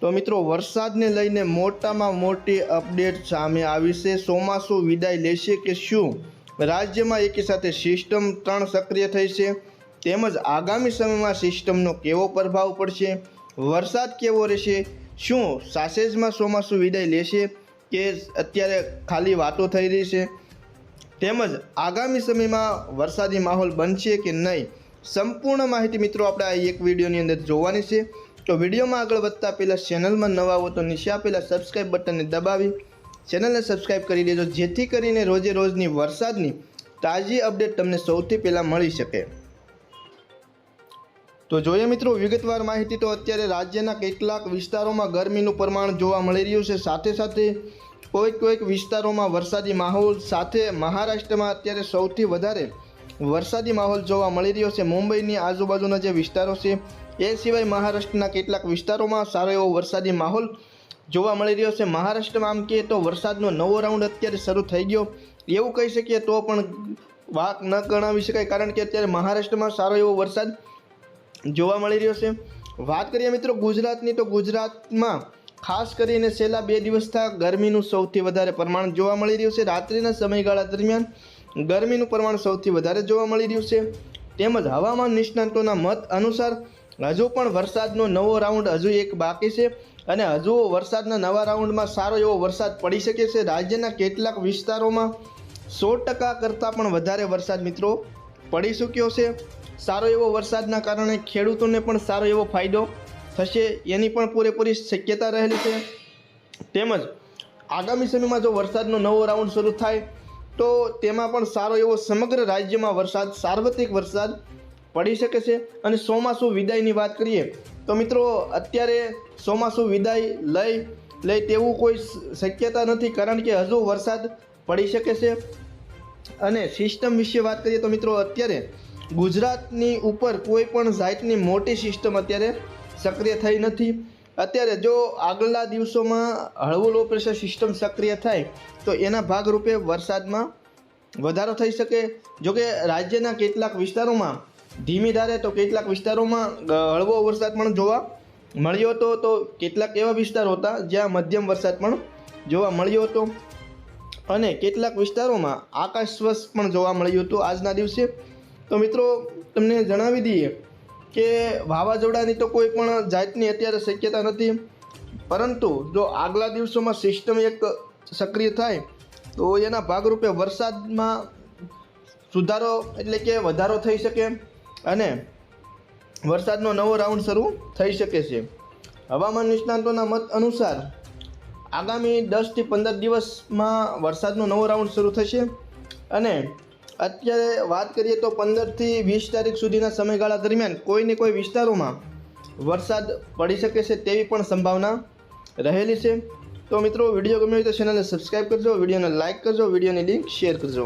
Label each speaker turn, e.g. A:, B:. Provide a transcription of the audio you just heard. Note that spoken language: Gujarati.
A: તો મિત્રો વરસાદને લઈને મોટામાં મોટી અપડેટ સામે આવી છે। ચોમાસું વિદાય લેશે કે શું? રાજ્યમાં એકી સાથે સિસ્ટમ 3 સક્રિય થઈ છે, તેમજ આગામી સમયમાં સિસ્ટમનો કેવો પ્રભાવ પડશે, વરસાદ કેવો રહેશે, શું સાસેજમાં ચોમાસું વિદાય લેશે કે અત્યારે ખાલી વાતો થઈ રહી છે, તેમજ આગામી સમયમાં વરસાદી માહોલ બનશે કે નહીં, સંપૂર્ણ માહિતી મિત્રો આપણે આ એક વિડીયોની અંદર જોવાની છે। તો વિડીયોમાં આગળ વધતા પહેલાં ચેનલમાં નવા હો તો નીચે આપેલા સબસ્ક્રાઇબ બટનને દબાવી ચેનલને સબસ્ક્રાઇબ કરી દેજો, જેથી કરીને રોજે રોજની વરસાદની તાજી અપડેટ તમને સૌથી પહેલાં મળી શકે। તો જોઈએ મિત્રો વિગતવાર માહિતી। તો અત્યારે રાજ્યના કેટલાક વિસ્તારોમાં ગરમીનું પ્રમાણ જોવા મળી રહ્યું છે, સાથે સાથે કોઈક વિસ્તારોમાં વરસાદી માહોલ સાથે મહારાષ્ટ્રમાં અત્યારે સૌથી વધારે વરસાદી માહોલ જોવા મળી રહ્યો છે। મુંબઈની આજુબાજુના જે વિસ્તારો છે એ સિવાય મહારાષ્ટ્રના કેટલાક વિસ્તારોમાં સારો એવો વરસાદી માહોલ જોવા મળી રહ્યો છે। મહારાષ્ટ્રમાં આમ કહીએ તો વરસાદનો નવો રાઉન્ડ અત્યારે શરૂ થઈ ગયો એવું કહી શકીએ તો પણ વાત ન ગણાવી શકાય, કારણ કે અત્યારે મહારાષ્ટ્રમાં સારો એવો વરસાદ જોવા મળી રહ્યો છે। વાત કરીએ મિત્રો ગુજરાતની, તો ગુજરાતમાં ખાસ કરીને છેલ્લા 2 દિવસથી ગરમીનું સૌથી વધારે પ્રમાણ જોવા મળી રહ્યું છે। રાત્રિના સમયગાળા દરમિયાન ગરમીનું પ્રમાણ સૌથી વધારે જોવા મળી રહ્યું છે, તેમજ હવામાન નિષ્ણાતોના મત અનુસાર હજુ પણ વરસાદનો નવો રાઉન્ડ હજુ એક બાકી છે અને હજુ વરસાદના નવા રાઉન્ડમાં સારો એવો વરસાદ પડી શકે છે। રાજ્યના કેટલાક વિસ્તારોમાં 100% કરતાં પણ વધારે વરસાદ મિત્રો પડી ચૂક્યો છે। સારો એવો વરસાદના કારણે ખેડૂતોને પણ સારો એવો ફાયદો થશે એની પણ પૂરેપૂરી શક્યતા રહેલી છે, તેમજ આગામી સમયમાં જો વરસાદનો નવો રાઉન્ડ શરૂ થાય તો તેમાં પણ સારો એવો સમગ્ર રાજ્યમાં વરસાદ, સાર્વત્રિક વરસાદ પડી શકે છે। અને ચોમાસું વિદાયની વાત કરીએ તો મિત્રો અત્યારે ચોમાસું વિદાય લઈ તેવું કોઈ શક્યતા નથી, કારણ કે હજુ વરસાદ પડી શકે છે। અને સિસ્ટમ વિશે વાત કરીએ તો મિત્રો અત્યારે ગુજરાતની ઉપર કોઈ પણ જાતની મોટી સિસ્ટમ અત્યારે સક્રિય થઈ નથી। અત્યારે જો આગલા દિવસોમાં હળવું લો પ્રેશર સિસ્ટમ સક્રિય થાય તો એના ભાગરૂપે વરસાદમાં વધારો થઈ શકે। જોકે રાજ્યના કેટલાક વિસ્તારોમાં ધીમી ધારે તો કેટલાક વિસ્તારોમાં હળવો વરસાદ પણ જોવા મળ્યો હતો, તો કેટલાક એવા વિસ્તારો હતા જ્યાં મધ્યમ વરસાદ પણ જોવા મળ્યો હતો અને કેટલાક વિસ્તારોમાં આકાશ સ્વચ્છ પણ જોવા મળ્યું હતું આજના દિવસે। તો મિત્રો તમને જણાવી દઈએ કે વાવાઝોડાની તો કોઈ પણ જાતની અત્યારે શક્યતા નથી, પરંતુ જો આગલા દિવસોમાં સિસ્ટમ એક સક્રિય થાય તો એના ભાગરૂપે વરસાદમાં સુધારો એટલે કે વધારો થઈ શકે અને વરસાદનો નવો રાઉન્ડ શરૂ થઈ શકે છે। હવામાન નિષ્ણાતોના મત અનુસાર આગામી 10 થી 15 દિવસમાં વરસાદનો નવો રાઉન્ડ શરૂ થશે અને અત્યારે વાત કરીએ તો 15 થી 20 તારીખ સુધીના સમયગાળા દરમિયાન કોઈને કોઈ વિસ્તારોમાં વરસાદ પડી શકે છે તેવી પણ સંભાવના રહેલી છે। તો મિત્રો વિડીયો ગમ્યો હોય તો ચેનલને સબસ્ક્રાઈબ કરજો, વિડીયોને લાઇક કરજો, વિડીયોની લિંક શેર કરજો।